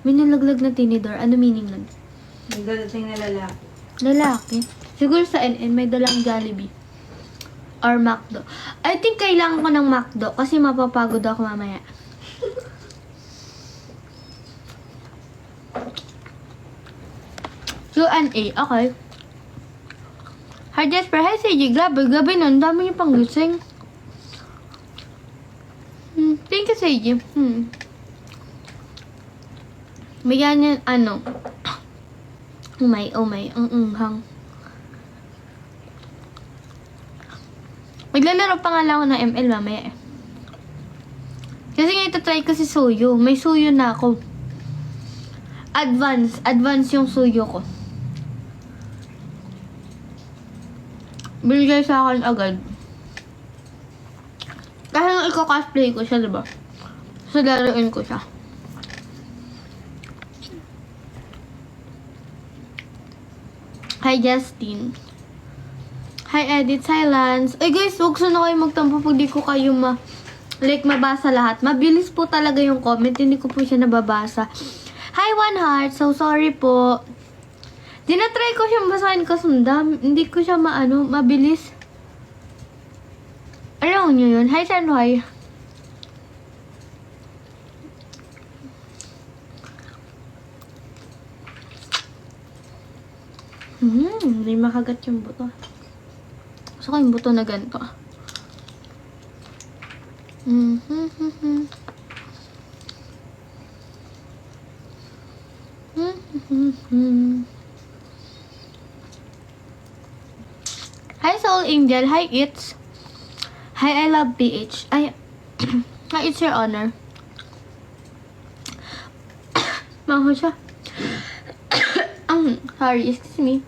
May nalaglag na tinidor. Ano meaning nun? May dadating na lalaki. Lalaki. Siguro sa NN may dalang Jollibee. Or McDo. I think kailangan ko ng McDo kasi mapapagod ako mamaya. Q&A. Okay. Hi Jasper. Hi CJ. Gabi na. Ang dami niyo pang gising. Thank you CJ. Bigyan niya, ano. Oh my. Ang unghang. Maglalaro pa nga lang ako ng ML mamaya eh. Kasi nga itatry ko si Suyo. May Suyo na ako. Advance yung Suyo ko. Binigay sa akin agad. Kasi nung iko-cosplay ko siya, diba? So, laruin ko siya. Hi, Justin. Hi, Edit Silence. Ay, guys, huwag na kayo magtampo pag di ko kayo mabasa lahat. Mabilis po talaga yung comment. Hindi ko po siya nababasa. Hi, One Heart. So, sorry po. Dinatry ko siyang basahin kasi hindi ko siya mabilis. Alam nyo yun? Hi, Sanway. Hindi makagat yung buto. Gusto ko yung buto na ganito. Hi, Soul Angel. Hi, It's. Hi, I love PH. Hi, it's your honor. Maho siya. Sorry, excuse me.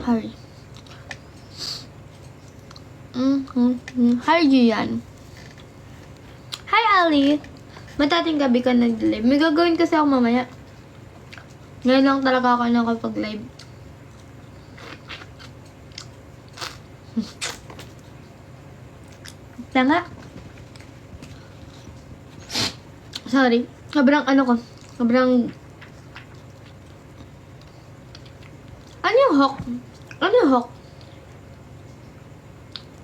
Sorry. Hi, Gian. Hi, Ali. Matating gabi ka nag-live. May gagawin kasi ako mamaya. Ngayon lang talaga ako nakapag-live. Tanga. Sorry. Sobrang Sobrang... Ano yung hawk? Ano yung hawk?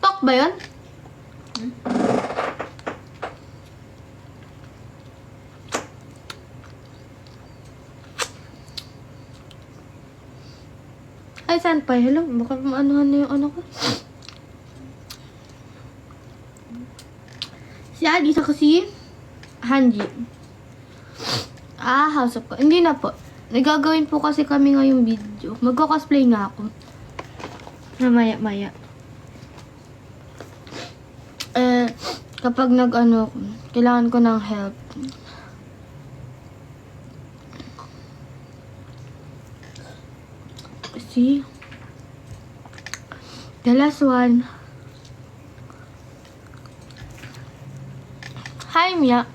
Talk ba yun? Ay, saan pa? Hello? Baka maanuhan na yung ano ko. Si Adi sa kasi Hanji. House of ko. Hindi na po. Nagagawin po kasi kami ngayong video. Magko-cosplay nga ako. Na maya-maya. Kapag kailangan ko ng help. See? The last one. Hi, Mia.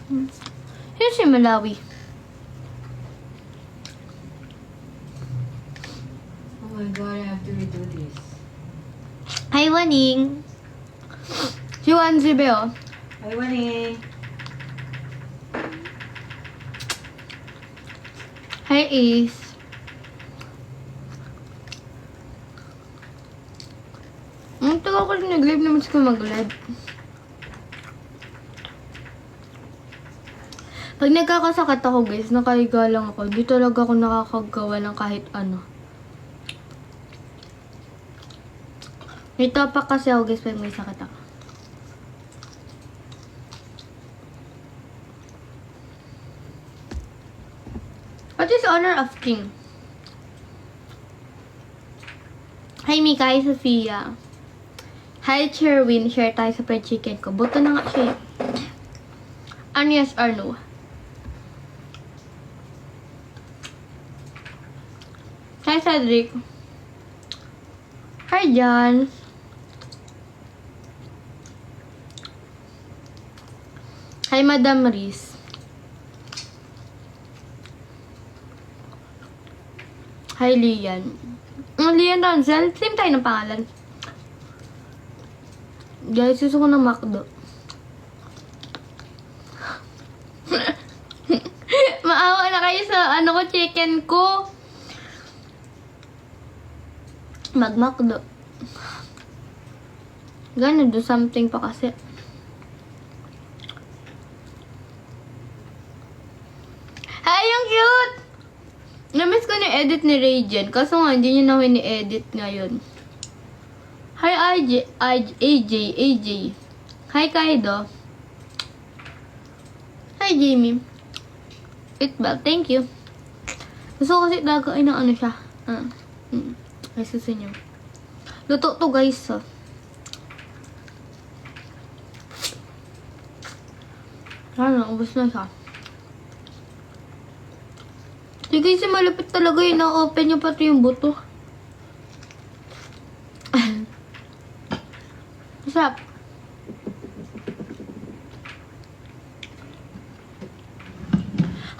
Here's si Malawi. Oh my god, I have to redo this. Hi, Waning. Si Wanzi Beo. Hi, Wani. Hi, Ace. Ang tagal ko rin nag-live naman ko mag-live. Pag nagkakasakit ako guys, nakahiga lang ako. Di talaga ako nakakagawa ng kahit ano. May topak kasi ako guys pag may sakit ako. What is honor of king? Hi Mika, hi Sophia. Hi Cherwin, share tayo sa fried chicken ko. Buto na nga siya. Ano yes or no? Hi Cedric. Hi John. Hi Madam Riz. Hi Lian. Lian Ronzel. Same tayo ng pangalan. Guys, gusto ko ng McDo. Maawa na kayo sa ano ko, chicken ko. Mag-McDo. Gonna do something pa kasi. Ay, yung cute! Namiss ko na edit ni Radiant. Kaso nga, hindi niya na ni-edit ngayon. Hi, AJ. Hi, Kaido. Hi, Jamie. Pitball, thank you. Gusto ko kasi gagawin ng ano siya. Ay, susunod. Luto to, guys. So. Ano, ubos na siya. Hindi kasi malapit talaga yun. Na-open niya pati yung buto. Masarap.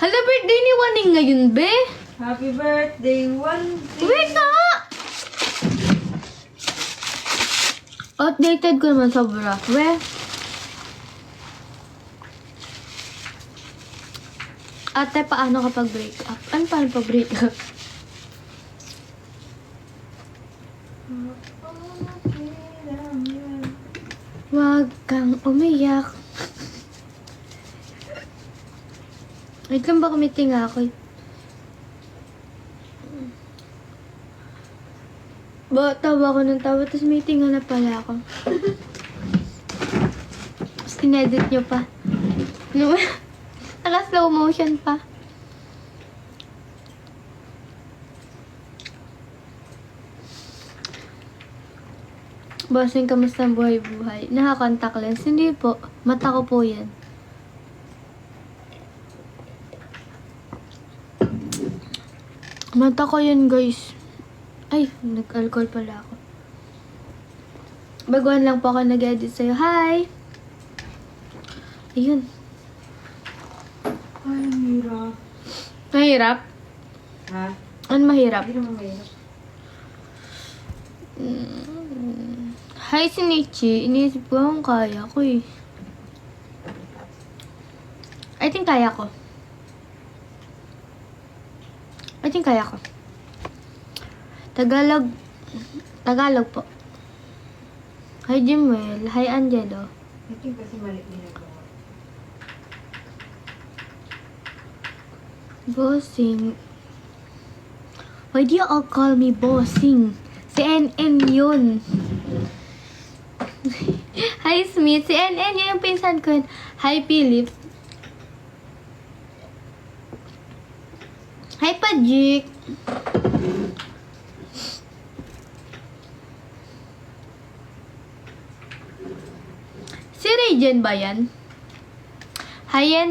Hala, birthday ni Waning ngayon, be? Happy birthday, one. Wait na! Outdated ko naman sobra. We? Ate, paano kapag break up? Ano paano pag break up? Wag kang umiyak. Wait lang ba kumiting ako? Tawa ko ng tawa, tapos may tinga na pala ako. Tapos inedit nyo pa. No, naka-slow motion pa. Bossing, kamusta ang buhay-buhay? Naka-contact lens? Hindi po. Mata ko po yan. Mata ko yan, guys. Ay, nag-alcohol pala ako. Baguhan lang po ako nag-edit sa'yo. Hi! Ayun. Ay, hirap. Mahirap? Ha? Ano mahirap? Hindi naman mahirap. Hi, Sinichi. Iniisip ko kung kaya ko eh. I think kaya ko. Tagalog po. Hi, Jimwell. Hi, Angelo. I think kasi mali ginagawa. Bossing. Why do you all call me bossing? Si NN yun. Hi, Smith. Si NN yun yung pinsan ko yun. Hi, Philip. Hi, Pajik. Si Radiant ba yan? Hi, yan.